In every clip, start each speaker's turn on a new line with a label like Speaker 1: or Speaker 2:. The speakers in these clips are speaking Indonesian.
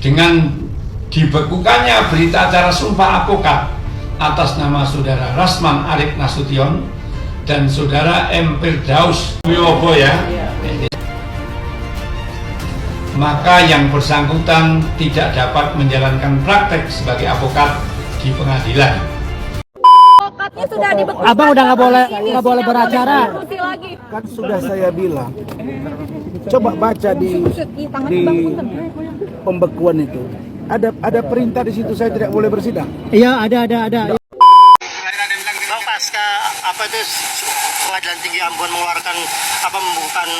Speaker 1: dengan dibekukannya berita acara sumpah advokat atas nama saudara Rasman Arief Nasution dan saudara M. Firdaus Wibowo maka yang bersangkutan tidak dapat menjalankan praktek sebagai advokat di pengadilan.
Speaker 2: Sudah
Speaker 3: Abang udah nggak boleh beracara.
Speaker 4: Kan sudah saya bilang, coba baca di pembekuan itu. Ada perintah di situ saya tidak boleh bersidang.
Speaker 3: Iya, ada.
Speaker 5: Bang, pasca apa itu Pengadilan Tinggi Ambon mengeluarkan membukaan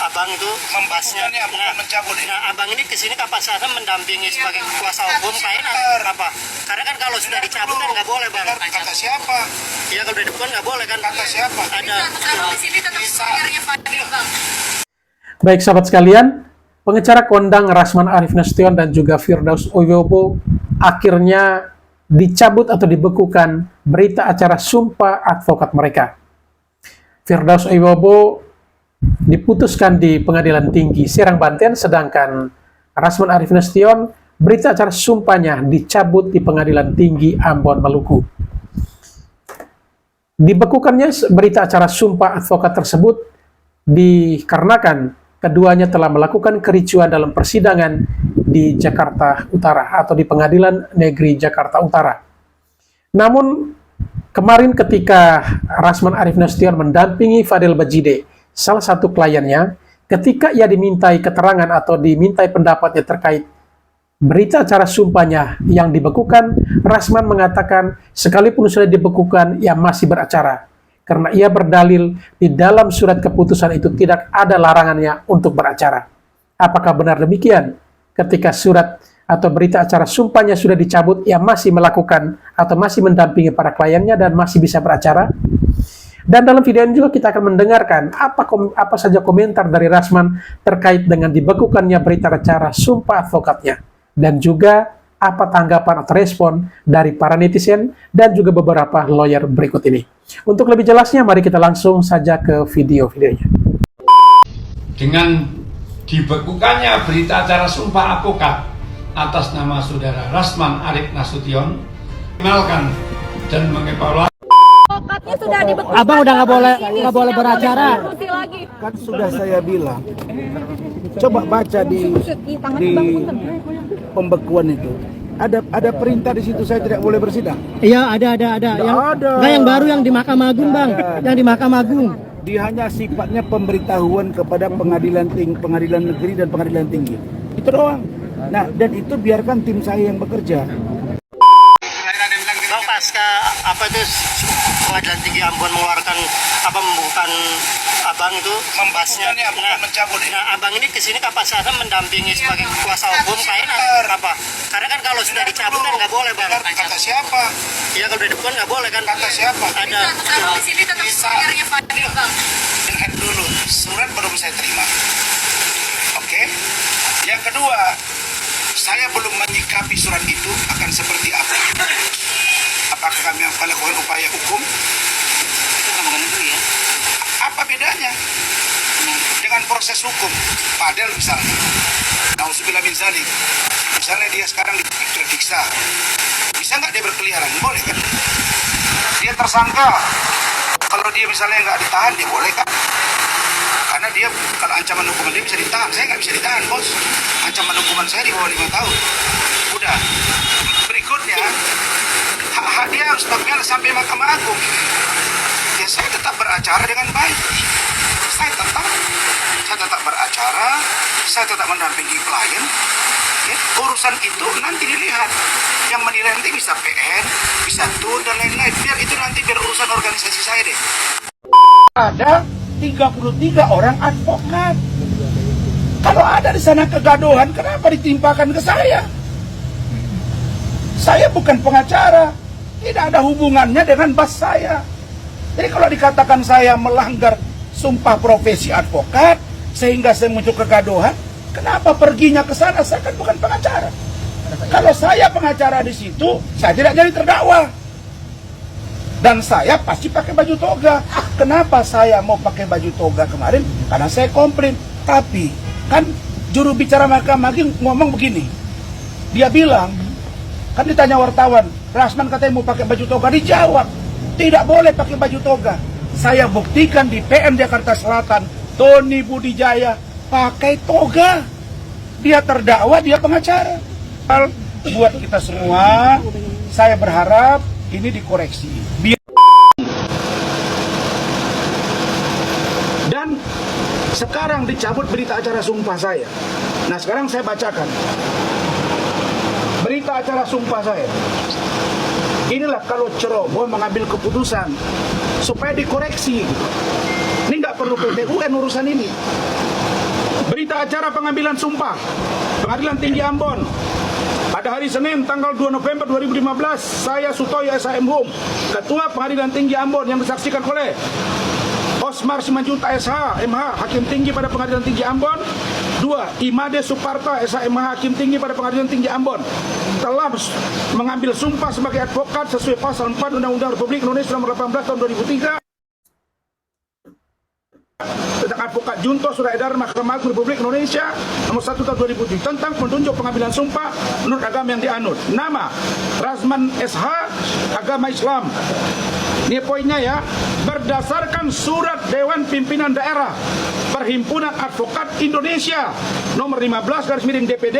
Speaker 5: abang itu membahasnya mencabut. Nah, abang ini kesini kapan sana mendampingi sebagai kuasa hukum apa? Karena kan kalau sudah dicabut kan nggak boleh, Bang.
Speaker 6: Kata siapa?
Speaker 5: Iya, kalau di depan nggak boleh kan.
Speaker 6: Kata siapa?
Speaker 5: Ada.
Speaker 2: Di sini tetap sebenarnya Fadil, Bang.
Speaker 3: Baik sahabat sekalian, pengacara kondang Rasman Arief Nasution dan juga Firdaus Wibowo akhirnya dicabut atau dibekukan berita acara sumpah advokat mereka. Firdaus Wibowo diputuskan di Pengadilan Tinggi Serang, Banten, sedangkan Rasman Arief Nasution berita acara sumpahnya dicabut di Pengadilan Tinggi Ambon, Maluku. Dibekukannya berita acara sumpah advokat tersebut dikarenakan keduanya telah melakukan kericuan dalam persidangan di Jakarta Utara atau di Pengadilan Negeri Jakarta Utara. Namun kemarin ketika Rasman Arief Nasution mendampingi Fadel Bajide, salah satu kliennya, ketika ia dimintai keterangan atau dimintai pendapatnya terkait berita acara sumpahnya yang dibekukan, Rasman mengatakan sekalipun sudah dibekukan, ia masih beracara. Karena ia berdalil di dalam surat keputusan itu tidak ada larangannya untuk beracara. Apakah benar demikian? Ketika surat atau berita acara sumpahnya sudah dicabut, ia masih melakukan atau masih mendampingi para kliennya dan masih bisa beracara? Dan dalam video ini juga kita akan mendengarkan apa saja komentar dari Rasman terkait dengan dibekukannya berita acara sumpah advokatnya. Dan juga apa tanggapan atau respon dari para netizen dan juga beberapa lawyer berikut ini. Untuk lebih jelasnya, mari kita langsung saja ke video-videonya.
Speaker 1: Dengan dibekukannya berita acara sumpah advokat atas nama saudara Rasman Arief Nasution, mengenalkan dan mengevaluasi.
Speaker 2: Sudah dibekukan.
Speaker 3: Abang udah nggak boleh beracara.
Speaker 4: Kan sudah saya bilang, coba baca di pembekuan itu. Ada perintah di situ saya tidak boleh bersidang.
Speaker 3: Iya, ada. Yang baru yang di Mahkamah Agung, Bang. Yang di Mahkamah Agung.
Speaker 4: Dia hanya sifatnya pemberitahuan kepada pengadilan negeri dan pengadilan tinggi. Itu doang. Nah, dan itu biarkan tim saya yang bekerja.
Speaker 5: Bang, pasca apa itu Pengadilan Tinggi Ambon mengeluarkan membukaan abang itu membahasnya
Speaker 6: mencabut.
Speaker 5: Nah, abang ini kesini kapan sana mendampingi sebagai kuasa hukum apa? Karena kan kalau sudah dicabut kan nggak boleh, Bang.
Speaker 6: Kata siapa?
Speaker 5: Iya, kalau di depan nggak boleh kan.
Speaker 6: Kata siapa?
Speaker 5: Ada.
Speaker 2: Di sini tetap sebenarnya Fadil, Bang.
Speaker 6: Dengar dulu, surat belum saya terima. Oke. Yang kedua, saya belum menyikapi surat itu akan seperti apa. Apakah kami akan lakukan upaya hukum? Itu ngomongin dulu ya. Apa bedanya dengan proses hukum? Padahal misalnya, nauzubillah min zalik, misalnya dia sekarang diperiksa, bisa nggak dia berkeliaran? Boleh kan? Dia tersangka, kalau dia misalnya nggak ditahan, dia boleh kan? Karena dia kalau ancaman hukuman dia bisa ditahan, saya nggak bisa ditahan, bos. Ancaman hukuman saya di bawah 5 tahun. Udah. Berikutnya, hak dia harus berjalan sampai Mahkamah Agung. Ya, saya tetap beracara dengan baik. Saya tetap beracara, saya tetap mendampingi klien. Ya, urusan itu nanti dilihat. Yang menilai nanti bisa PN, bisa TUR dan lain-lain. Biar itu nanti urusan organisasi saya deh.
Speaker 4: Ada 33 orang advokat. Kalau ada di sana kegaduhan, kenapa ditimpakan ke saya? Saya bukan pengacara. Tidak ada hubungannya dengan bas saya. Jadi kalau dikatakan saya melanggar sumpah profesi advokat sehingga saya muncul kegaduhan, kenapa perginya ke sana? Saya kan bukan pengacara. Kalau saya pengacara di situ, saya tidak jadi terdakwa. Dan saya pasti pakai baju toga. Kenapa saya mau pakai baju toga kemarin? Karena saya komplain. Tapi kan juru bicara Mahkamah Agung ngomong begini, Dia bilang, kan ditanya wartawan, Rasman katanya mau pakai baju toga, dijawab, tidak boleh pakai baju toga. Saya buktikan di PM Jakarta Selatan, Tony Budijaya pakai toga. Dia terdakwa, dia pengacara. Buat kita semua, saya berharap ini dikoreksi. Dan sekarang dicabut berita acara sumpah saya. Nah, sekarang saya bacakan berita acara sumpah saya. Inilah kalau ceroboh mengambil keputusan supaya dikoreksi. Ini nggak perlu PT UN urusan ini. Berita acara pengambilan sumpah Pengadilan Tinggi Ambon pada hari Senin tanggal 2 November 2015, saya Sutoyo SHM Hum, Ketua Pengadilan Tinggi Ambon, yang disaksikan oleh Osmar Simanjuntak SH, MH, Hakim Tinggi pada Pengadilan Tinggi Ambon. 2. Imade Suparta, SH, MH, Hakim Tinggi pada Pengadilan Tinggi Ambon, telah mengambil sumpah sebagai advokat sesuai pasal 4 Undang-Undang Republik Indonesia nomor 18 tahun 2003 tentang advokat junto surat edaran Mahkamah Agung Republik Indonesia nomor 1 tahun 2007 tentang penunjuk pengambilan sumpah menurut agama yang dianut. Nama Rasman SH, agama Islam. Ini poinnya ya. Berdasarkan surat Dewan Pimpinan Daerah Perhimpunan Advokat Indonesia nomor 15 garis miring DPD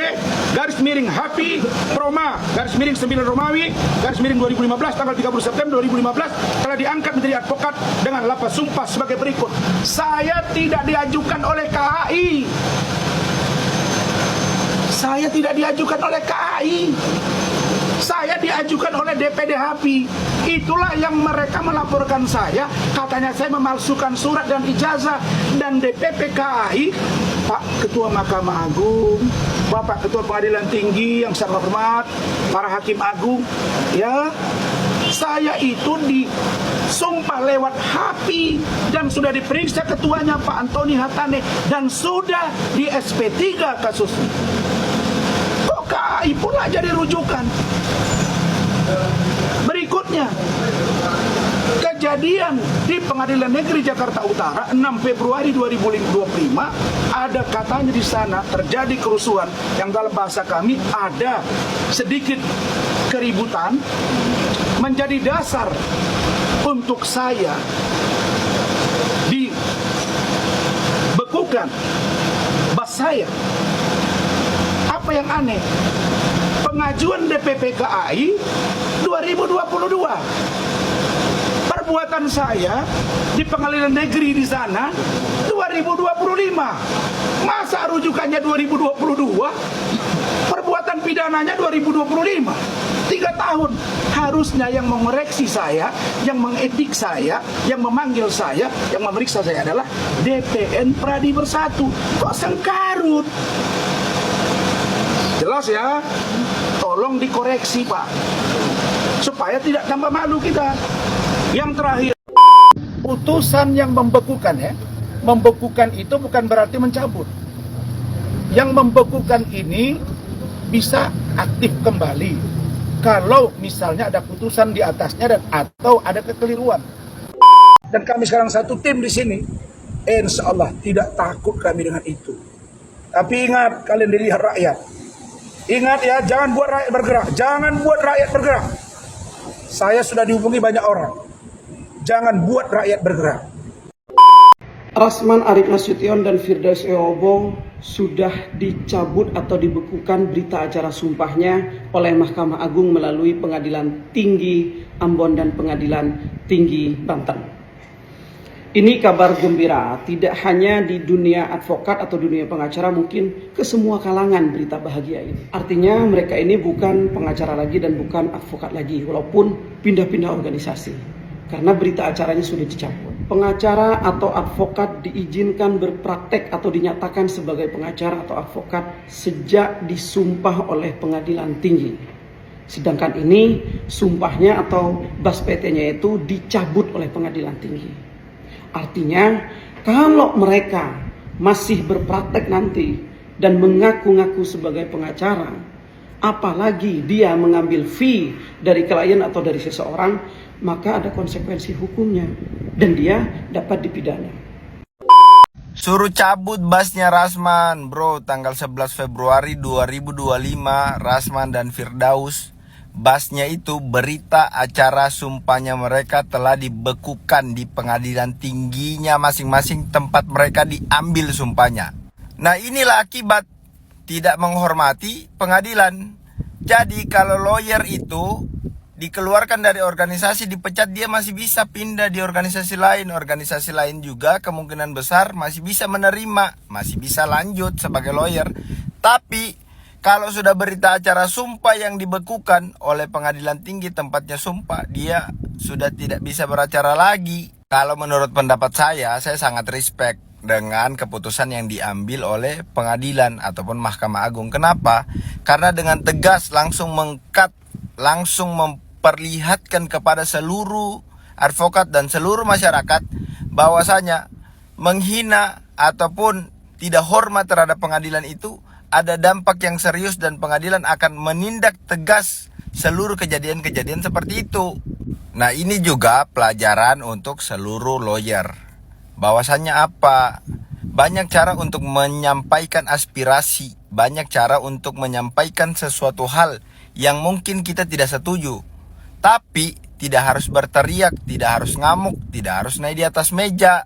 Speaker 4: garis miring HAPI Proma garis miring 9 Romawi garis miring 2015 tanggal 30 September 2015 telah diangkat menjadi advokat dengan lafaz sumpah sebagai berikut. Saya tidak diajukan oleh KAI. Saya tidak diajukan oleh KAI. Saya diajukan oleh DPD HAPI. Itulah yang mereka melaporkan saya. Katanya saya memalsukan surat dan ijazah. Dan DPP KAI, Pak Ketua Mahkamah Agung, Bapak Ketua Pengadilan Tinggi yang saya hormat, para Hakim Agung, ya, saya itu disumpah lewat HAPI dan sudah diperiksa ketuanya Pak Antoni Hatane dan sudah di SP3 kasusnya. Kok KAI pula jadi rujukan? Berikutnya, kejadian di Pengadilan Negeri Jakarta Utara 6 Februari 2025 ada katanya di sana terjadi kerusuhan yang dalam bahasa kami ada sedikit keributan menjadi dasar untuk saya dibekukan bas saya. Apa yang aneh? Pengajuan DPP KAI 2022. Perbuatan saya di pengadilan negeri di sana 2025. Masa rujukannya 2022? Perbuatan pidananya 2025. 3 tahun. Harusnya yang mengoreksi saya, yang mengedik saya, yang memanggil saya, yang memeriksa saya adalah DPN Pradi Bersatu. Kok sengkarut? Jelas ya? Tolong dikoreksi, Pak, supaya tidak tambah malu kita. Yang terakhir, putusan yang membekukan ya. Membekukan itu bukan berarti mencabut. Yang membekukan ini bisa aktif kembali kalau misalnya ada putusan di atasnya dan atau ada kekeliruan. Dan kami sekarang satu tim di sini. Insya Allah tidak takut kami dengan itu. Tapi ingat, kalian dilihat rakyat. Ingat ya, jangan buat rakyat bergerak. Jangan buat rakyat bergerak. Saya sudah dihubungi banyak orang. Jangan buat rakyat bergerak.
Speaker 7: Rasman Arik Nasution dan Firdaus Eobo sudah dicabut atau dibekukan berita acara sumpahnya oleh Mahkamah Agung melalui Pengadilan Tinggi Ambon dan Pengadilan Tinggi Banten. Ini kabar gembira, tidak hanya di dunia advokat atau dunia pengacara, mungkin ke semua kalangan berita bahagia ini. Artinya mereka ini bukan pengacara lagi dan bukan advokat lagi, walaupun pindah-pindah organisasi. Karena berita acaranya sudah dicabut. Pengacara atau advokat diizinkan berpraktek atau dinyatakan sebagai pengacara atau advokat sejak disumpah oleh Pengadilan Tinggi. Sedangkan ini sumpahnya atau bas PT-nya itu dicabut oleh Pengadilan Tinggi. Artinya kalau mereka masih berpraktek nanti dan mengaku-ngaku sebagai pengacara, apalagi dia mengambil fee dari klien atau dari seseorang, maka ada konsekuensi hukumnya dan dia dapat dipidana.
Speaker 8: Suruh cabut basnya Rasman, bro. Tanggal 11 Februari 2025, Rasman dan Firdaus, basnya itu berita acara sumpahnya mereka telah dibekukan di pengadilan tingginya masing-masing tempat mereka diambil sumpahnya. Nah, inilah akibat tidak menghormati pengadilan. Jadi kalau lawyer itu dikeluarkan dari organisasi, dipecat, dia masih bisa pindah di organisasi lain. Organisasi lain juga kemungkinan besar masih bisa menerima, masih bisa lanjut sebagai lawyer. Tapi kalau sudah berita acara sumpah yang dibekukan oleh pengadilan tinggi tempatnya sumpah, dia sudah tidak bisa beracara lagi. Kalau menurut pendapat saya sangat respect dengan keputusan yang diambil oleh pengadilan ataupun Mahkamah Agung. Kenapa? Karena dengan tegas langsung langsung memperlihatkan kepada seluruh advokat dan seluruh masyarakat bahwasanya menghina ataupun tidak hormat terhadap pengadilan itu ada dampak yang serius dan pengadilan akan menindak tegas seluruh kejadian-kejadian seperti itu. Nah, ini juga pelajaran untuk seluruh lawyer. Bahwasannya apa? Banyak cara untuk menyampaikan aspirasi, banyak cara untuk menyampaikan sesuatu hal yang mungkin kita tidak setuju. Tapi tidak harus berteriak, tidak harus ngamuk, tidak harus naik di atas meja.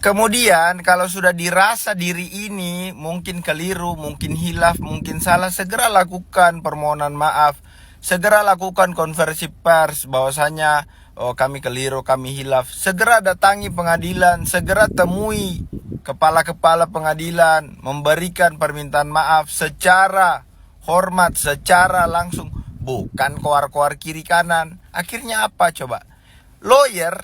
Speaker 8: Kemudian kalau sudah dirasa diri ini mungkin keliru, mungkin hilaf, mungkin salah, segera lakukan permohonan maaf. Segera lakukan konversi pers bahwasanya kami keliru, kami hilaf. Segera datangi pengadilan, segera temui kepala-kepala pengadilan, memberikan permintaan maaf secara hormat, secara langsung, bukan koar-koar kiri kanan. Akhirnya apa coba? Lawyer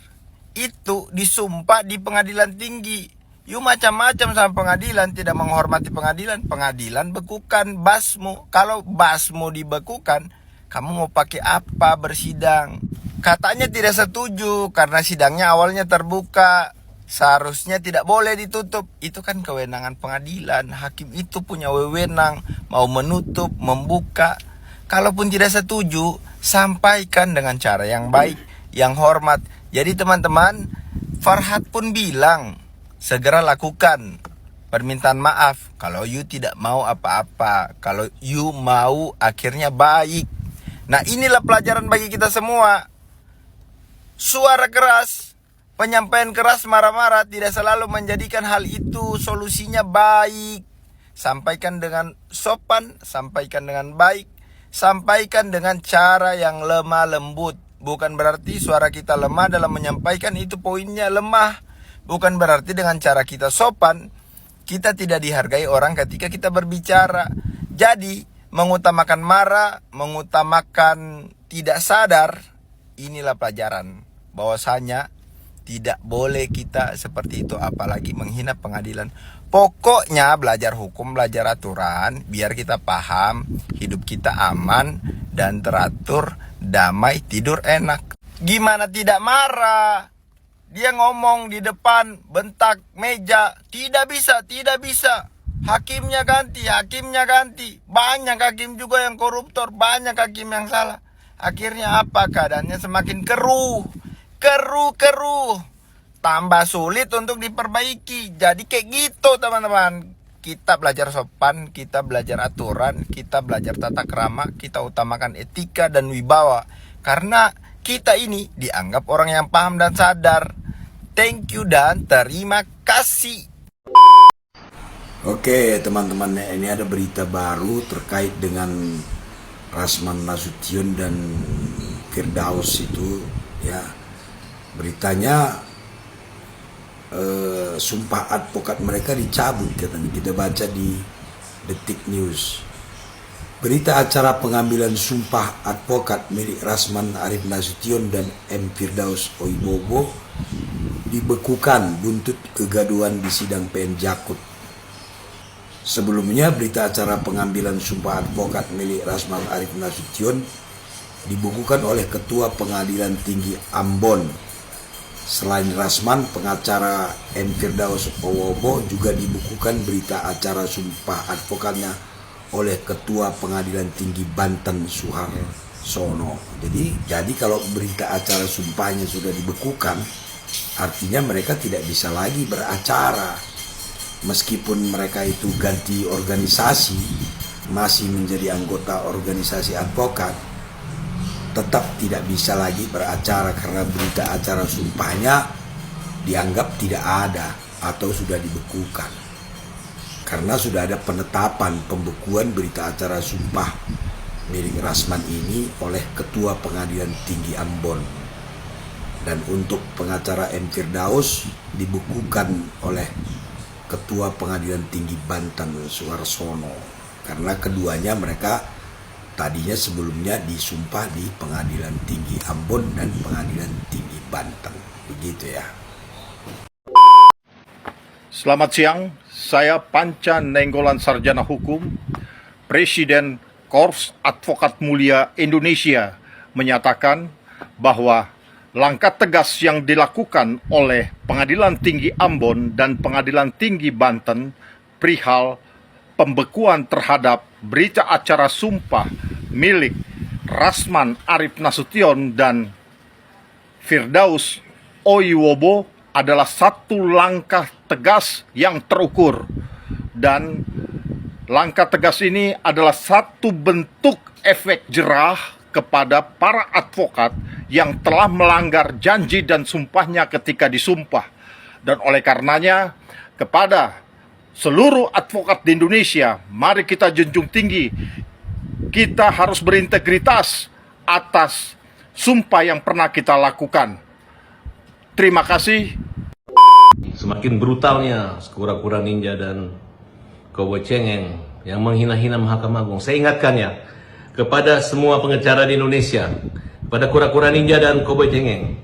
Speaker 8: itu disumpah di pengadilan tinggi. You macam-macam sama pengadilan, tidak menghormati pengadilan. Pengadilan bekukan basmu. Kalau basmu dibekukan, kamu mau pakai apa bersidang? Katanya tidak setuju karena sidangnya awalnya terbuka. Seharusnya tidak boleh ditutup. Itu kan kewenangan pengadilan. Hakim itu punya wewenang mau menutup, membuka. Kalaupun tidak setuju, sampaikan dengan cara yang baik, yang hormat. Jadi teman-teman, Farhad pun bilang, segera lakukan permintaan maaf. Kalau you tidak mau apa-apa, kalau you mau akhirnya baik. Nah, inilah pelajaran bagi kita semua. Suara keras, penyampaian keras, marah-marah tidak selalu menjadikan hal itu solusinya baik. Sampaikan dengan sopan, sampaikan dengan baik, sampaikan dengan cara yang lemah lembut. Bukan berarti suara kita lemah dalam menyampaikan itu poinnya lemah. Bukan berarti dengan cara kita sopan, kita tidak dihargai orang ketika kita berbicara. Jadi, mengutamakan marah, mengutamakan tidak sadar, inilah pelajaran. Bahwasanya tidak boleh kita seperti itu, apalagi menghina pengadilan. Pokoknya belajar hukum, belajar aturan, biar kita paham, hidup kita aman dan teratur, damai, tidur enak. Gimana tidak marah? Dia ngomong di depan, bentak meja, tidak bisa, tidak bisa. Hakimnya ganti, hakimnya ganti. Banyak hakim juga yang koruptor, banyak hakim yang salah. Akhirnya apa? Keadaannya semakin keruh. Keruh. Tambah sulit untuk diperbaiki. Jadi kayak gitu teman-teman. Kita belajar sopan, kita belajar aturan, kita belajar tata krama, kita utamakan etika dan wibawa. Karena kita ini dianggap orang yang paham dan sadar. Thank you dan terima kasih.
Speaker 9: Oke teman-teman, ini ada berita baru terkait dengan Rasman Nasution dan Firdaus itu ya. Beritanya sumpah advokat mereka dicabut katanya. Kita baca di Detik News. Berita acara pengambilan sumpah advokat milik Rasman Arif Nasution dan M. Firdaus Oibowo dibekukan buntut kegaduhan di sidang PN Jakut. Sebelumnya berita acara pengambilan sumpah advokat milik Rasman Arif Nasution dibekukan oleh Ketua Pengadilan Tinggi Ambon. Selain Rasman, pengacara M. Firdaus Oibowo juga dibukukan berita acara sumpah advokatnya oleh Ketua Pengadilan Tinggi Banten Suharsono. Jadi kalau berita acara sumpahnya sudah dibekukan, artinya mereka tidak bisa lagi beracara. meskipun mereka itu ganti organisasi, masih menjadi anggota organisasi advokat, tetap tidak bisa lagi beracara karena berita acara sumpahnya dianggap tidak ada atau sudah dibekukan. Karena sudah ada penetapan pembekuan berita acara sumpah milik Rasman ini oleh Ketua Pengadilan Tinggi Ambon. Dan untuk pengacara M. Firdaus dibekukan oleh Ketua Pengadilan Tinggi Banten Suarsono. Karena keduanya mereka tadinya sebelumnya disumpah di Pengadilan Tinggi Ambon dan Pengadilan Tinggi Banten. Begitu ya.
Speaker 10: Selamat siang, saya Panca Nenggolan Sarjana Hukum, Presiden Korps Advokat Mulia Indonesia menyatakan bahwa langkah tegas yang dilakukan oleh Pengadilan Tinggi Ambon dan Pengadilan Tinggi Banten perihal pembekuan terhadap berita acara sumpah milik Rasman Arif Nasution dan Firdaus Oiwobo adalah satu langkah tegas yang terukur, dan langkah tegas ini adalah satu bentuk efek jerah kepada para advokat yang telah melanggar janji dan sumpahnya ketika disumpah. Dan oleh karenanya, kepada seluruh advokat di Indonesia, mari kita junjung tinggi. Kita harus berintegritas atas sumpah yang pernah kita lakukan. Terima kasih.
Speaker 11: Semakin brutalnya kura-kura ninja dan koboi cengeng yang menghina-hina Mahkamah Agung. Saya ingatkan ya, kepada semua pengacara di Indonesia, pada kura-kura ninja dan koboi cengeng,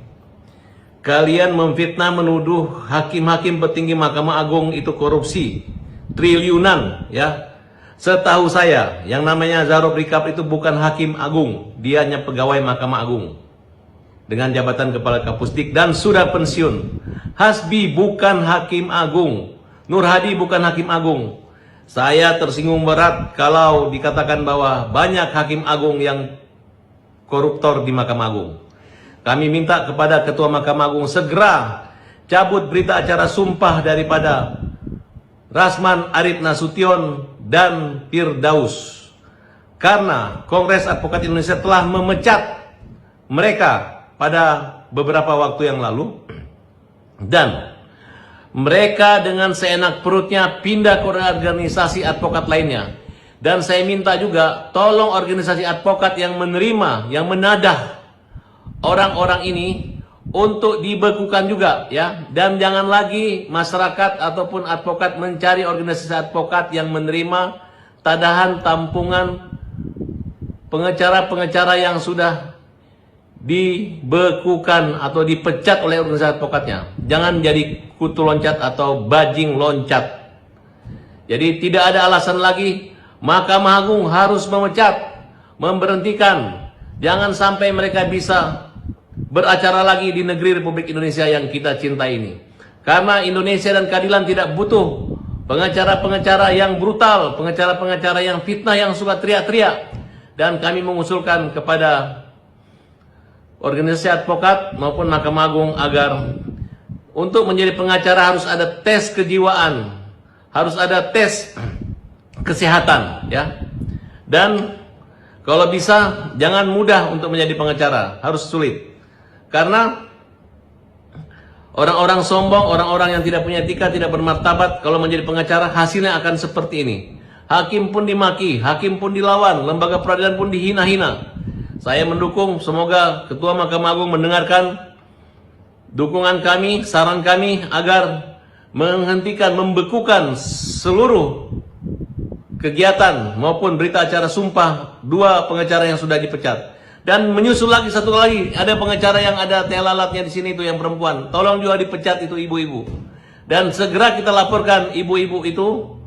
Speaker 11: kalian memfitnah menuduh hakim-hakim petinggi Mahkamah Agung itu korupsi triliunan ya. Setahu saya, yang namanya Zaro Prikap itu bukan hakim agung, dia hanya pegawai Mahkamah Agung dengan jabatan Kepala Kapusdik dan sudah pensiun. Hasbi bukan hakim agung, Nur Hadi bukan hakim agung. Saya tersinggung berat kalau dikatakan bahwa banyak hakim agung yang koruptor di Mahkamah Agung. Kami minta kepada Ketua Mahkamah Agung segera cabut berita acara sumpah daripada Rasman Arif Nasution dan Firdaus, karena Kongres Advokat Indonesia telah memecat mereka pada beberapa waktu yang lalu, dan mereka dengan seenak perutnya pindah ke organisasi advokat lainnya. Dan saya minta juga tolong organisasi advokat yang menerima, yang menadah orang-orang ini untuk dibekukan juga ya. Dan jangan lagi masyarakat ataupun advokat mencari organisasi advokat yang menerima tadahan tampungan pengacara-pengacara yang sudah dibekukan atau dipecat oleh organisasi advokatnya. Jangan jadi kutu loncat atau bajing loncat. Jadi tidak ada alasan lagi Mahkamah Agung harus memecat, memberhentikan. Jangan sampai mereka bisa beracara lagi di negeri Republik Indonesia yang kita cintai ini. Karena Indonesia dan keadilan tidak butuh pengacara-pengacara yang brutal, pengacara-pengacara yang fitnah, yang suka teriak-teriak. Dan kami mengusulkan kepada organisasi advokat maupun Mahkamah Agung agar untuk menjadi pengacara harus ada tes kejiwaan, harus ada tes kesehatan ya. Dan kalau bisa jangan mudah untuk menjadi pengacara, harus sulit. Karena orang-orang sombong, orang-orang yang tidak punya etika, tidak bermartabat, kalau menjadi pengacara hasilnya akan seperti ini. Hakim pun dimaki, hakim pun dilawan, lembaga peradilan pun dihina-hina. Saya mendukung, semoga Ketua Mahkamah Agung mendengarkan dukungan kami, saran kami agar menghentikan, membekukan seluruh kegiatan maupun berita acara sumpah dua pengacara yang sudah dipecat. Dan menyusul lagi satu lagi, ada pengacara yang ada telalatnya di sini itu yang perempuan. Tolong juga dipecat itu ibu-ibu. Dan segera kita laporkan ibu-ibu itu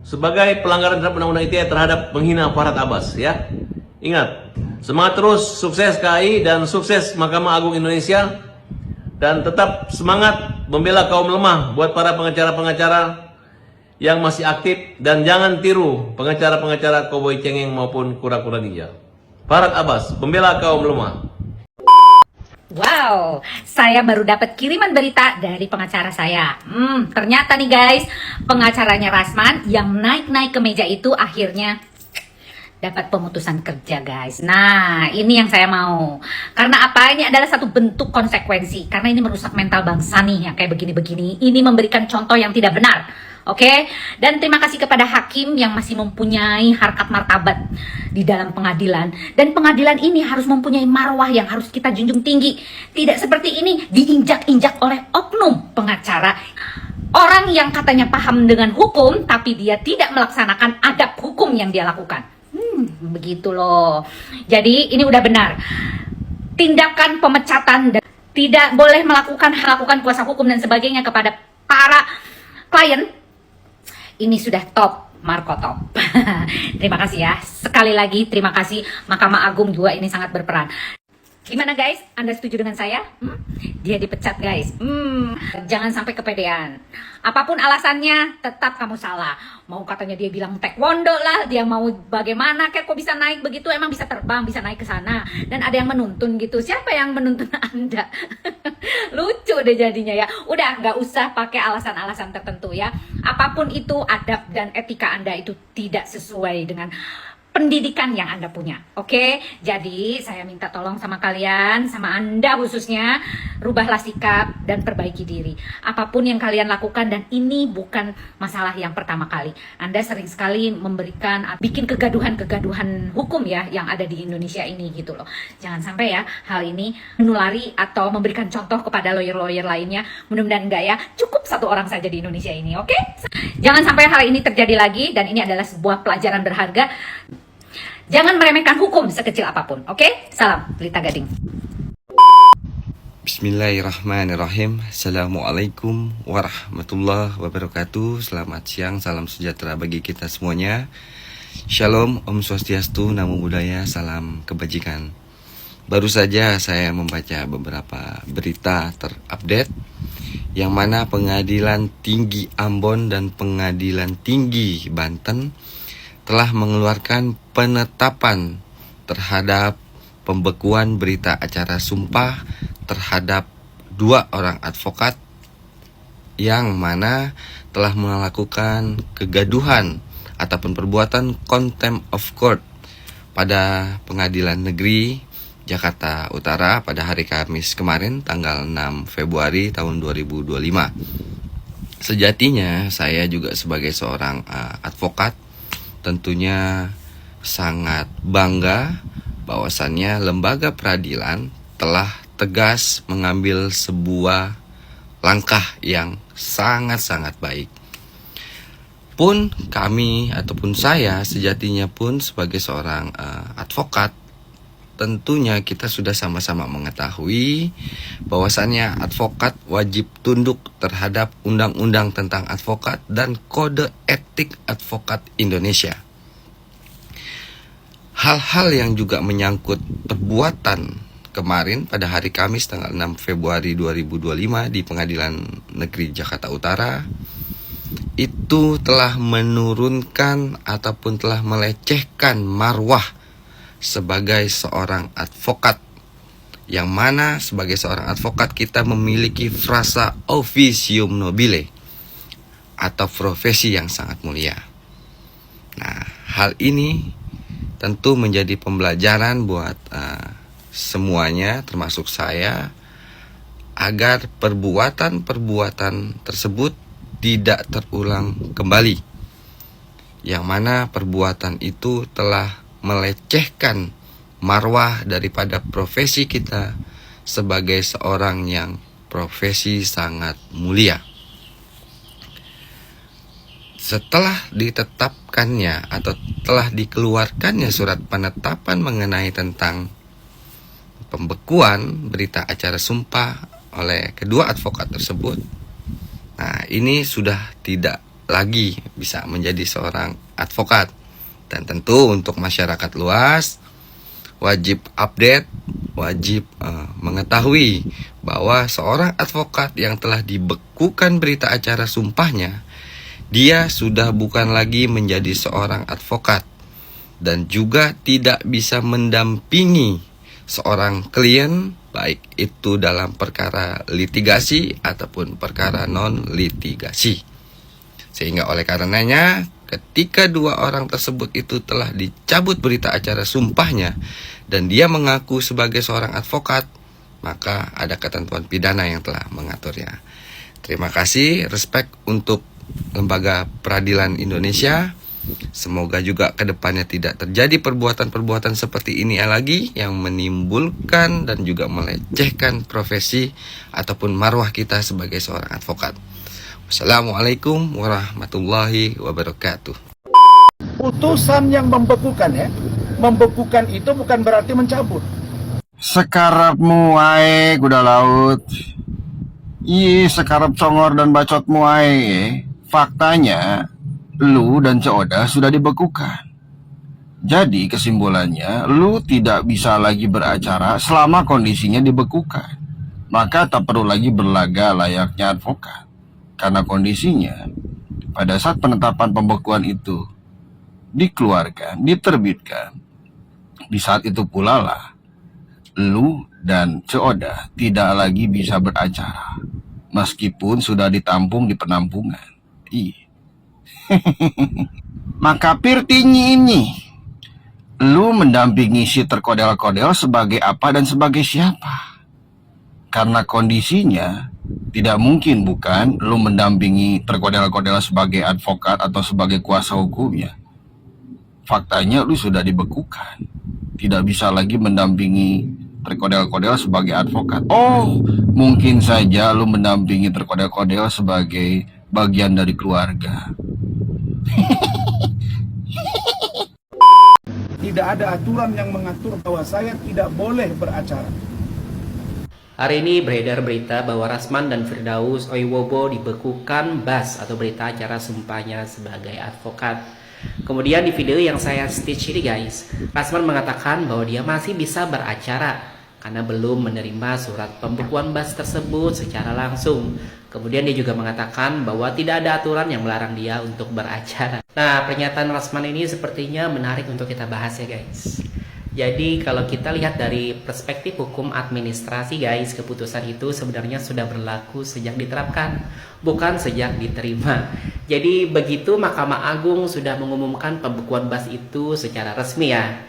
Speaker 11: sebagai pelanggaran terhadap Undang-Undang ITE terhadap menghina Farhad Abbas ya. Ingat, semangat terus, sukses KAI dan sukses Mahkamah Agung Indonesia. Dan tetap semangat membela kaum lemah buat para pengacara-pengacara yang masih aktif, dan jangan tiru pengacara-pengacara koboi cengeng maupun kura-kura ninja. Farhad Abbas, pembela kaum lemah.
Speaker 12: Wow, saya baru dapat kiriman berita dari pengacara saya. Ternyata nih guys, pengacaranya Rasman yang naik-naik ke meja itu akhirnya dapat pemutusan kerja guys. Nah, ini yang saya mau. Karena apa? Ini adalah satu bentuk konsekuensi. Karena ini merusak mental bangsa nih, yang kayak begini-begini. Ini memberikan contoh yang tidak benar. Oke? Dan terima kasih kepada hakim yang masih mempunyai harkat martabat di dalam pengadilan. Dan pengadilan ini harus mempunyai marwah yang harus kita junjung tinggi. Tidak seperti ini diinjak-injak oleh oknum pengacara. Orang yang katanya paham dengan hukum, tapi dia tidak melaksanakan adab hukum yang dia lakukan. Begitu loh. Jadi ini udah benar. Tindakan pemecatan dan tidak boleh melakukan kuasa hukum dan sebagainya kepada para klien. Ini sudah top, Marco top. Terima kasih ya. Sekali lagi terima kasih. Mahkamah Agung juga ini sangat berperan. Gimana guys? Anda setuju dengan saya? Dia dipecat guys. Jangan sampai kepedean. Apapun alasannya, tetap kamu salah. Mau katanya dia bilang taekwondo lah, dia mau bagaimana, kayak kok bisa naik begitu, emang bisa terbang, bisa naik ke sana. Dan ada yang menuntun gitu. Siapa yang menuntun Anda? Lucu deh jadinya ya. Udah nggak usah pakai alasan-alasan tertentu ya. Apapun itu, adab dan etika Anda itu tidak sesuai dengan pendidikan yang Anda punya. Oke? Jadi saya minta tolong sama kalian, sama Anda khususnya, rubahlah sikap dan perbaiki diri. Apapun yang kalian lakukan, dan ini bukan masalah yang pertama kali. Anda sering sekali bikin kegaduhan-kegaduhan hukum ya yang ada di Indonesia ini gitu loh. Jangan sampai ya hal ini menulari atau memberikan contoh kepada lawyer-lawyer lainnya. Mudah-mudahan enggak ya. Cukup satu orang saja di Indonesia ini, oke? Jangan sampai hal ini terjadi lagi, dan ini adalah sebuah pelajaran berharga. Jangan meremehkan hukum sekecil apapun, oke? Salam, Lita Gading.
Speaker 8: Bismillahirrahmanirrahim. Assalamualaikum warahmatullahi wabarakatuh. Selamat siang, salam sejahtera bagi kita semuanya. Shalom, Om Swastiastu, Namo Buddhaya, salam kebajikan. Baru saja saya membaca beberapa berita terupdate, yang mana Pengadilan Tinggi Ambon dan Pengadilan Tinggi Banten telah mengeluarkan penetapan terhadap pembekuan berita acara sumpah terhadap 2 orang advokat yang mana telah melakukan kegaduhan ataupun perbuatan contempt of court pada Pengadilan Negeri Jakarta Utara pada hari Kamis kemarin tanggal 6 Februari tahun 2025. Sejatinya saya juga sebagai seorang advokat tentunya sangat bangga bahwasannya lembaga peradilan telah tegas mengambil sebuah langkah yang sangat-sangat baik. Pun kami ataupun saya sejatinya pun sebagai seorang advokat, tentunya kita sudah sama-sama mengetahui bahwasannya advokat wajib tunduk terhadap undang-undang tentang advokat dan kode etik advokat Indonesia. Hal-hal yang juga menyangkut perbuatan kemarin pada hari Kamis tanggal 6 Februari 2025 di Pengadilan Negeri Jakarta Utara itu telah menurunkan ataupun telah melecehkan marwah sebagai seorang advokat, yang mana sebagai seorang advokat kita memiliki frasa officium nobile atau profesi yang sangat mulia. Nah, hal ini tentu menjadi pembelajaran buat semuanya termasuk saya, agar perbuatan-perbuatan tersebut tidak terulang kembali, yang mana perbuatan itu telah melecehkan marwah daripada profesi kita sebagai seorang yang profesi sangat mulia. Setelah ditetapkannya atau telah dikeluarkannya surat penetapan mengenai tentang pembekuan berita acara sumpah oleh kedua advokat tersebut, nah ini sudah tidak lagi bisa menjadi seorang advokat. Dan tentu untuk masyarakat luas wajib update, wajib mengetahui bahwa seorang advokat yang telah dibekukan berita acara sumpahnya, dia sudah bukan lagi menjadi seorang advokat dan juga tidak bisa mendampingi seorang klien baik itu dalam perkara litigasi ataupun perkara non-litigasi. Sehingga oleh karenanya, ketika dua orang tersebut itu telah dicabut berita acara sumpahnya dan dia mengaku sebagai seorang advokat, maka ada ketentuan pidana yang telah mengaturnya. Terima kasih, respect untuk Lembaga Peradilan Indonesia. Semoga juga kedepannya tidak terjadi perbuatan-perbuatan seperti ini lagi yang menimbulkan dan juga melecehkan profesi ataupun marwah kita sebagai seorang advokat. Wassalamualaikum warahmatullahi wabarakatuh.
Speaker 4: Putusan yang membekukan ya. Membekukan itu bukan berarti mencabut.
Speaker 10: Sekarapmu ae kuda laut. Sekarap congor dan bacotmu ae. Faktanya lu dan Coda sudah dibekukan. Jadi kesimpulannya, lu tidak bisa lagi beracara selama kondisinya dibekukan. Maka tak perlu lagi berlaga layaknya advokat. Karena kondisinya pada saat penetapan pembekuan itu dikeluarkan, diterbitkan, di saat itu pula lah lu dan Coda tidak lagi bisa beracara meskipun sudah ditampung di penampungan. Maka Pirtinyi ini lu mendampingi si terkodel-kodel sebagai apa dan sebagai siapa? Karena kondisinya tidak mungkin bukan lu mendampingi terkodel-kodel sebagai advokat atau sebagai kuasa hukumnya. Faktanya lu sudah dibekukan. Tidak bisa lagi mendampingi terkodel-kodel sebagai advokat. Oh, mungkin saja lu mendampingi terkodel-kodel sebagai bagian dari keluarga.
Speaker 4: Tidak ada aturan yang mengatur bahwa saya tidak boleh beracara.
Speaker 13: Hari ini beredar berita bahwa Rasman dan Firdaus Oiwobo dibekukan BAS atau berita acara sumpahnya sebagai advokat. Kemudian di video yang saya stitch ini guys, Rasman mengatakan bahwa dia masih bisa beracara karena belum menerima surat pembekuan BAS tersebut secara langsung. Kemudian dia juga mengatakan bahwa tidak ada aturan yang melarang dia untuk beracara. Nah, pernyataan Rasman ini sepertinya menarik untuk kita bahas ya guys. Jadi kalau kita lihat dari perspektif hukum administrasi guys, keputusan itu sebenarnya sudah berlaku sejak diterapkan, bukan sejak diterima. Jadi begitu Mahkamah Agung sudah mengumumkan pembekuan BAS itu secara resmi ya,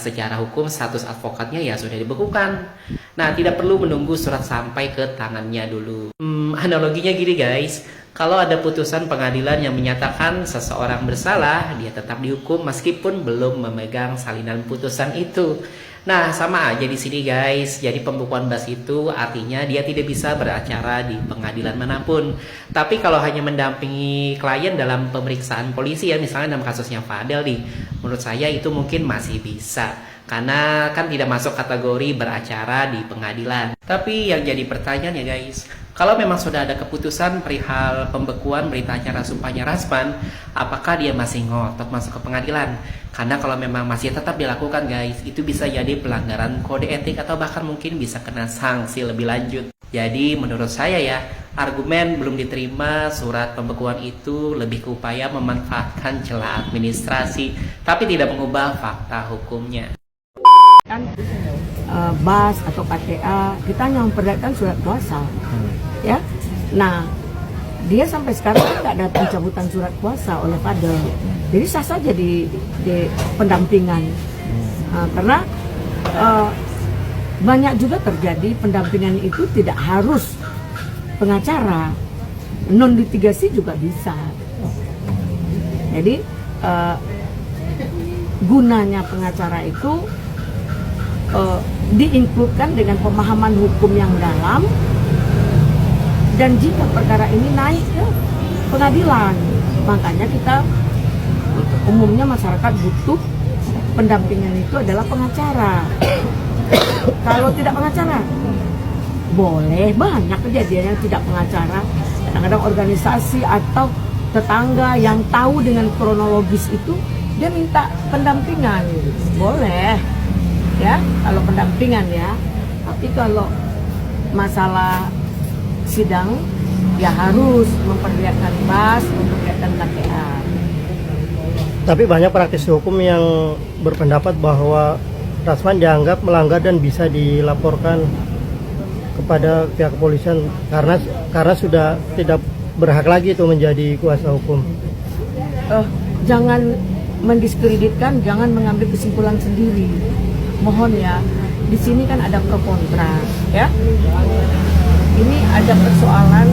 Speaker 13: secara hukum status advokatnya ya sudah dibekukan. Nah, tidak perlu menunggu surat sampai ke tangannya dulu. Analoginya gini guys, kalau ada putusan pengadilan yang menyatakan seseorang bersalah, dia tetap dihukum meskipun belum memegang salinan putusan itu. Nah, sama aja di sini guys. Jadi pembekuan BAS itu artinya dia tidak bisa beracara di pengadilan manapun. Tapi kalau hanya mendampingi klien dalam pemeriksaan polisi ya, misalnya dalam kasusnya Fadel nih, menurut saya itu mungkin masih bisa. Karena kan tidak masuk kategori beracara di pengadilan. Tapi yang jadi pertanyaan ya guys, kalau memang sudah ada keputusan perihal pembekuan berita acara sumpahnya Rasman, apakah dia masih ngotot masuk ke pengadilan? Karena kalau memang masih tetap dilakukan guys, itu bisa jadi pelanggaran kode etik atau bahkan mungkin bisa kena sanksi lebih lanjut. Jadi menurut saya ya, argumen belum diterima surat pembekuan itu lebih ke upaya memanfaatkan celah administrasi, tapi tidak mengubah fakta hukumnya.
Speaker 14: BAS atau KTA, kita hanya memperlihatkan surat kuasa, ya. Nah, dia sampai sekarang tidak ada pencabutan surat kuasa oleh Fadel, jadi sah saja di pendampingan, karena banyak juga terjadi pendampingan itu tidak harus pengacara, non litigasi juga bisa. Jadi gunanya pengacara itu diinkludkan dengan pemahaman hukum yang dalam, dan jika perkara ini naik ke pengadilan, makanya kita umumnya masyarakat butuh pendampingan itu adalah pengacara. Kalau tidak pengacara, boleh banyak kejadian yang tidak pengacara. Kadang-kadang organisasi atau tetangga yang tahu dengan kronologis itu, dia minta pendampingan, boleh ya kalau pendampingan ya. Tapi kalau masalah sidang ya harus memperlihatkan BAS, memperlihatkan KTA.
Speaker 5: Tapi banyak praktisi hukum yang berpendapat bahwa Rasman dianggap melanggar dan bisa dilaporkan kepada pihak kepolisian karena sudah tidak berhak lagi itu menjadi kuasa hukum.
Speaker 14: Jangan mendiskreditkan, jangan mengambil kesimpulan sendiri. Mohon ya, di sini kan ada pro kontra, ya. Ini ada persoalan,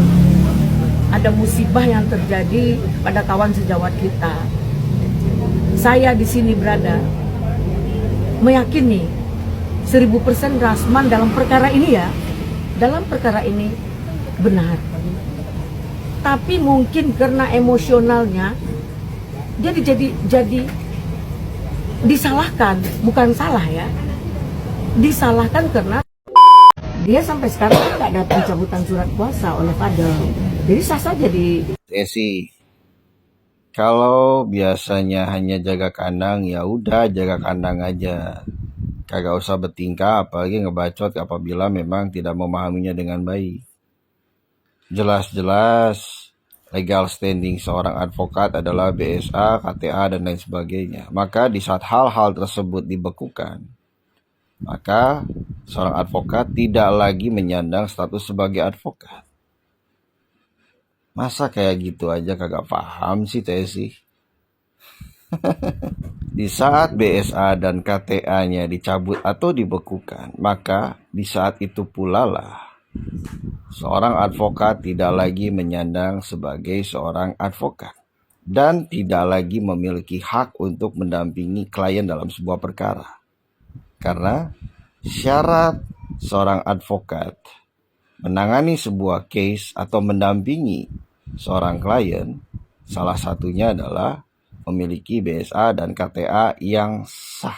Speaker 14: ada musibah yang terjadi pada kawan sejawat kita. Saya di sini berada meyakini 1000% Rasman dalam perkara ini ya, dalam perkara ini benar. Tapi mungkin karena emosionalnya jadi disalahkan, bukan salah ya, disalahkan karena dia sampai sekarang nggak ada pencabutan surat kuasa oleh Fadel. Jadi sah saja di
Speaker 8: Tesi, kalau biasanya hanya jaga kandang, ya udah jaga kandang aja. Kagak usah bertingkah, apalagi ngebacot apabila memang tidak memahaminya dengan baik. Jelas-jelas legal standing seorang advokat adalah BSA, KTA, dan lain sebagainya. Maka di saat hal-hal tersebut dibekukan, maka seorang advokat tidak lagi menyandang status sebagai advokat. Masa kayak gitu aja kagak paham sih Tesi? Di saat BSA dan KTA-nya dicabut atau dibekukan, maka di saat itu pula lah seorang advokat tidak lagi menyandang sebagai seorang advokat dan tidak lagi memiliki hak untuk mendampingi klien dalam sebuah perkara. Karena syarat seorang advokat menangani sebuah case atau mendampingi seorang klien, salah satunya adalah memiliki BSA dan KTA yang sah.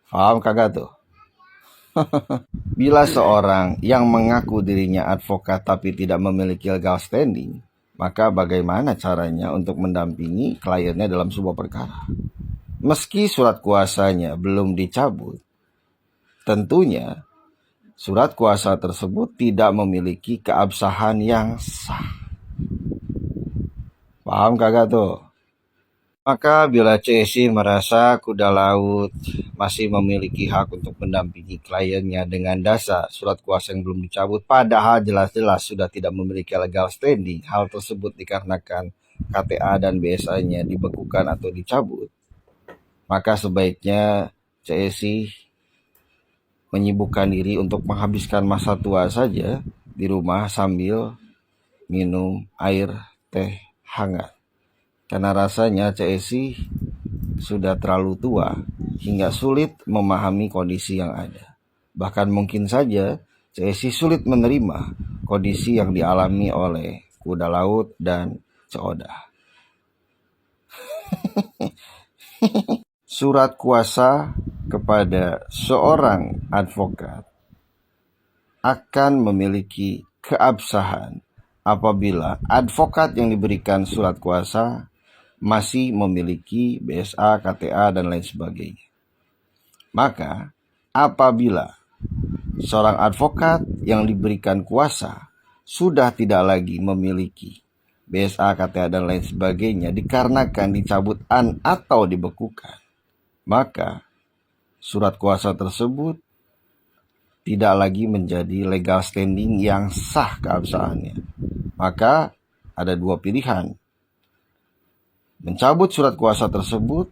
Speaker 8: Paham kagak tuh? Bila seorang yang mengaku dirinya advokat tapi tidak memiliki legal standing, maka bagaimana caranya untuk mendampingi kliennya dalam sebuah perkara? Meski surat kuasanya belum dicabut, tentunya surat kuasa tersebut tidak memiliki keabsahan yang sah. Paham kagak tuh? Maka bila CSI merasa kuda laut masih memiliki hak untuk mendampingi kliennya dengan dasar surat kuasa yang belum dicabut, padahal jelas-jelas sudah tidak memiliki legal standing, hal tersebut dikarenakan KTA dan BSA-nya dibekukan atau dicabut, maka sebaiknya CSI menyibukkan diri untuk menghabiskan masa tua saja di rumah sambil minum air teh hangat. Karena rasanya CSI sudah terlalu tua hingga sulit memahami kondisi yang ada. Bahkan mungkin saja CSI sulit menerima kondisi yang dialami oleh kuda laut dan Coda. Surat kuasa kepada seorang advokat akan memiliki keabsahan apabila advokat yang diberikan surat kuasa masih memiliki BSA, KTA, dan lain sebagainya. Maka apabila seorang advokat yang diberikan kuasa sudah tidak lagi memiliki BSA, KTA, dan lain sebagainya dikarenakan dicabutan atau dibekukan, maka surat kuasa tersebut tidak lagi menjadi legal standing yang sah keabsahannya. Maka ada dua pilihan: mencabut surat kuasa tersebut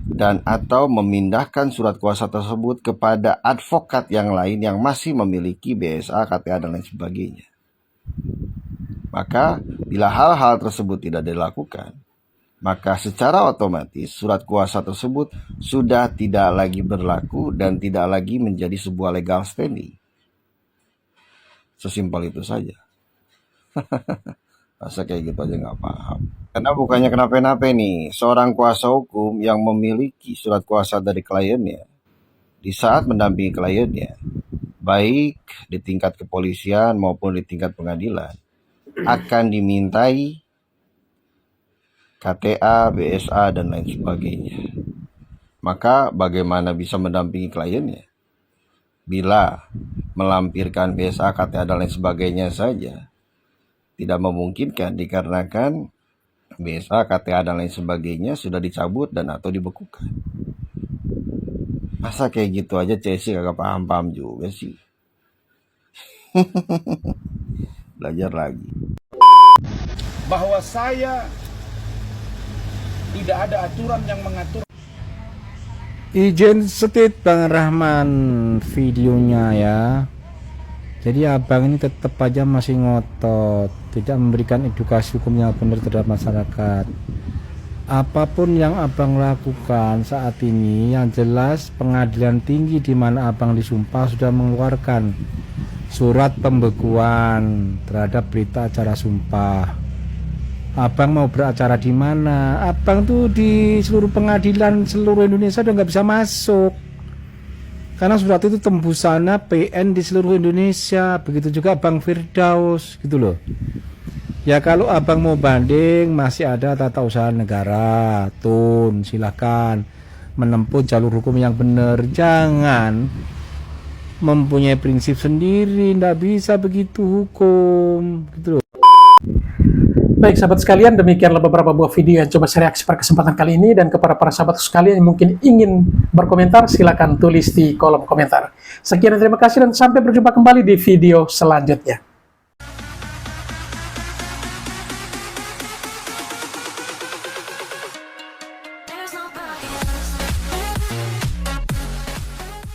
Speaker 8: dan atau memindahkan surat kuasa tersebut kepada advokat yang lain yang masih memiliki BSA, KTA, dan lain sebagainya. Maka bila hal-hal tersebut tidak dilakukan, maka secara otomatis surat kuasa tersebut sudah tidak lagi berlaku dan tidak lagi menjadi sebuah legal standing. Sesimpel itu saja. Masa kayak gitu aja nggak paham. Karena bukannya kenapa-napa nih, seorang kuasa hukum yang memiliki surat kuasa dari kliennya di saat mendampingi kliennya, baik di tingkat kepolisian maupun di tingkat pengadilan, akan dimintai KTA, BSA, dan lain sebagainya. Maka bagaimana bisa mendampingi kliennya? Bila melampirkan BSA, KTA, dan lain sebagainya saja tidak memungkinkan dikarenakan BSA, KTA, dan lain sebagainya sudah dicabut dan atau dibekukan. Masa kayak gitu aja Cesi kagak paham-paham juga sih. Belajar lagi.
Speaker 4: Bahwa saya tidak ada aturan yang mengatur.
Speaker 15: Izin setit Bang Rahman videonya ya. Jadi abang ini tetap aja masih ngotot, tidak memberikan edukasi hukum yang benar terhadap masyarakat. Apapun yang abang lakukan saat ini, yang jelas pengadilan tinggi di mana abang disumpah sudah mengeluarkan surat pembekuan terhadap berita acara sumpah. Abang mau beracara di mana? Abang tuh di seluruh pengadilan seluruh Indonesia udah nggak bisa masuk. Karena surat itu tembusannya PN di seluruh Indonesia. Begitu juga Bang Firdaus gitu loh. Ya kalau abang mau banding masih ada tata usaha negara, tun, silakan menempuh jalur hukum yang benar. Jangan mempunyai prinsip sendiri, ndak bisa begitu hukum, gitu loh.
Speaker 3: Baik sahabat sekalian, demikianlah beberapa buah video yang coba saya reaksi pada kesempatan kali ini, dan kepada para sahabat sekalian yang mungkin ingin berkomentar, silakan tulis di kolom komentar. Sekian dan terima kasih, dan sampai berjumpa kembali di video selanjutnya.